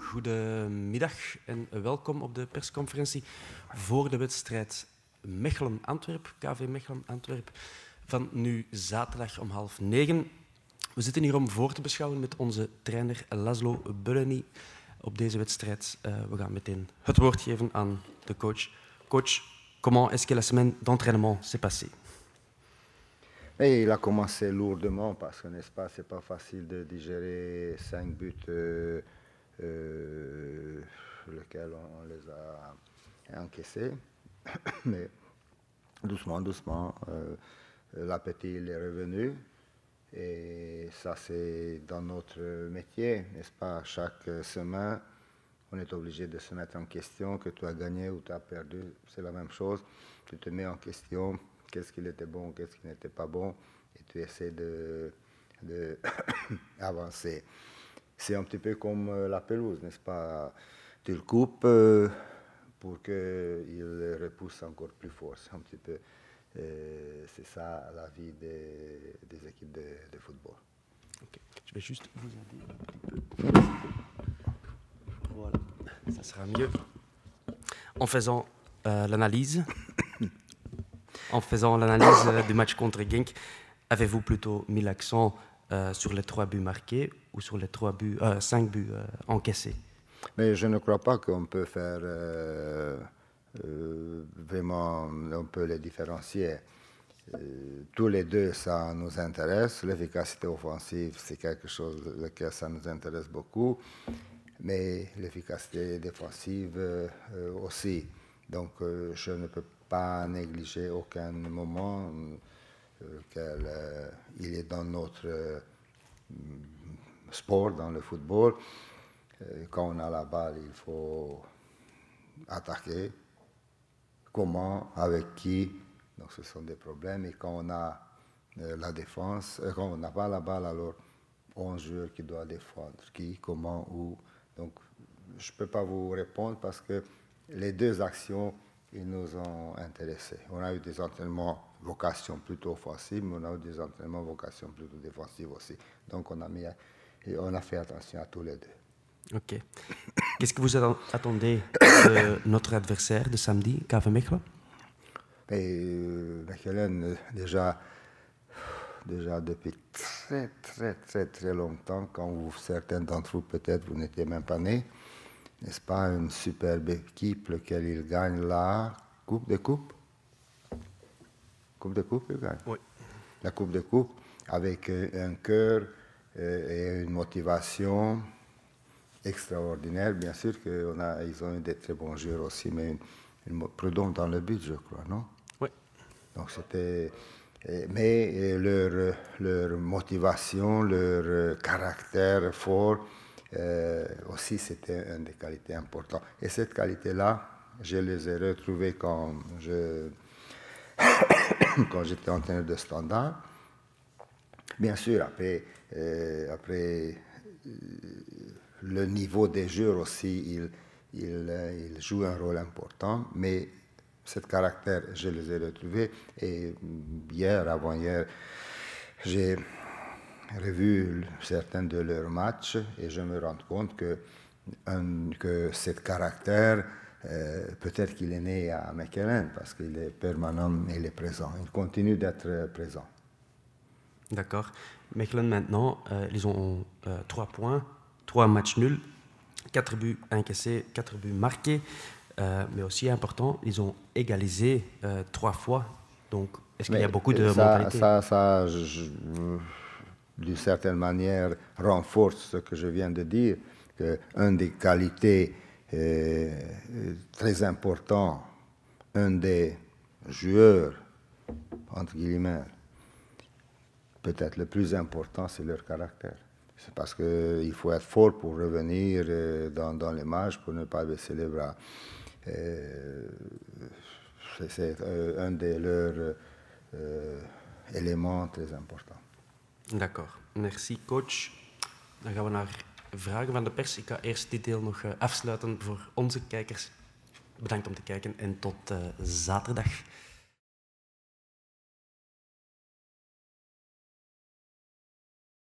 Goedemiddag en welkom op de persconferentie voor de wedstrijd Mechelen-Antwerp, KV Mechelen-Antwerp, van nu zaterdag om 20:30. We zitten hier om voor te beschouwen met onze trainer Laszlo Bölöni op deze wedstrijd. We gaan meteen het woord geven aan de coach. Coach, comment est-ce que la semaine d'entraînement s'est passée? Et il a commencé lourdement parce que, n'est-ce pas, c'est pas facile de digérer 5 buts lesquels on les a encaissés. Mais doucement, doucement, l'appétit il est revenu. Et ça, c'est dans notre métier, n'est-ce pas? Chaque semaine, on est obligé de se mettre en question, que tu as gagné ou tu as perdu, c'est la même chose. Tu te mets en question. Qu'est-ce qu'il était bon, qu'est-ce qui n'était pas bon, et tu essaies de avancer. C'est un petit peu comme la pelouse, n'est-ce pas? Tu le coupes pour qu'il repousse encore plus fort. C'est un petit peu, c'est ça la vie des équipes de football. Okay. Je vais juste vous aider un petit peu. Voilà, ça sera mieux. En faisant l'analyse du match contre Genk, avez-vous plutôt mis l'accent sur les 3 buts marqués ou sur les 5 buts encaissés? Mais je ne crois pas qu'on peut faire vraiment, on peut les différencier. Tous les deux, ça nous intéresse. L'efficacité offensive, c'est quelque chose lequel ça nous intéresse beaucoup, mais l'efficacité défensive aussi. Donc, je ne peux pas négliger aucun moment qu'il est dans notre sport, dans le football. Quand on a la balle, il faut attaquer. Comment, avec qui? Donc ce sont des problèmes. Et quand on a la défense, quand on n'a pas la balle, alors 11 joueurs qui doivent défendre. Qui, comment, où? Donc je ne peux pas vous répondre parce que les deux actions, ils nous ont intéressés. On a eu des entraînements vocation plutôt offensive, mais on a eu des entraînements vocation plutôt défensive aussi. Donc on a fait attention à tous les deux. Ok. Qu'est-ce que vous attendez de notre adversaire de samedi, KV Mechelen? Mechelen, déjà depuis très longtemps, quand certains d'entre vous, peut-être, vous n'étiez même pas nés, n'est-ce pas, une superbe équipe, laquelle il gagne la Coupe des Coupes? Coupe des Coupes, il gagne? Oui. La Coupe des Coupes, avec un cœur et une motivation extraordinaire. Bien sûr qu'ils ont eu des très bons joueurs aussi, mais Prudhomme dans le but, je crois, non? Oui. Donc c'était... Mais leur motivation, leur caractère fort, aussi c'était une des qualités importantes. Et cette qualité-là, je les ai retrouvées quand j'étais entraîneur de Standard. Bien sûr, après le niveau des joueurs aussi, il joue un rôle important, mais ce caractère, je les ai retrouvés. Et avant-hier, j'ai revu certains de leurs matchs et je me rends compte que ce caractère, peut-être qu'il est né à Mechelen parce qu'il est permanent, il est présent. Il continue d'être présent. D'accord. Mechelen maintenant, ils ont 3 points, 3 matchs nuls, 4 buts encaissés, 4 buts marqués. Mais aussi important, ils ont égalisé 3 fois. Donc, est-ce qu'il y a beaucoup de mentalité? Ça, d'une certaine manière, renforce ce que je viens de dire, qu'une des qualités très importantes, un des joueurs, entre guillemets, peut-être le plus important, c'est leur caractère. C'est parce qu'il faut être fort pour revenir dans les matchs, pour ne pas baisser les bras. C'est un de leurs éléments très importants. D'accord, merci coach. Dan gaan we naar vragen van de pers. Ik ga eerst dit deel nog afsluiten voor onze kijkers. Bedankt om te kijken en tot zaterdag.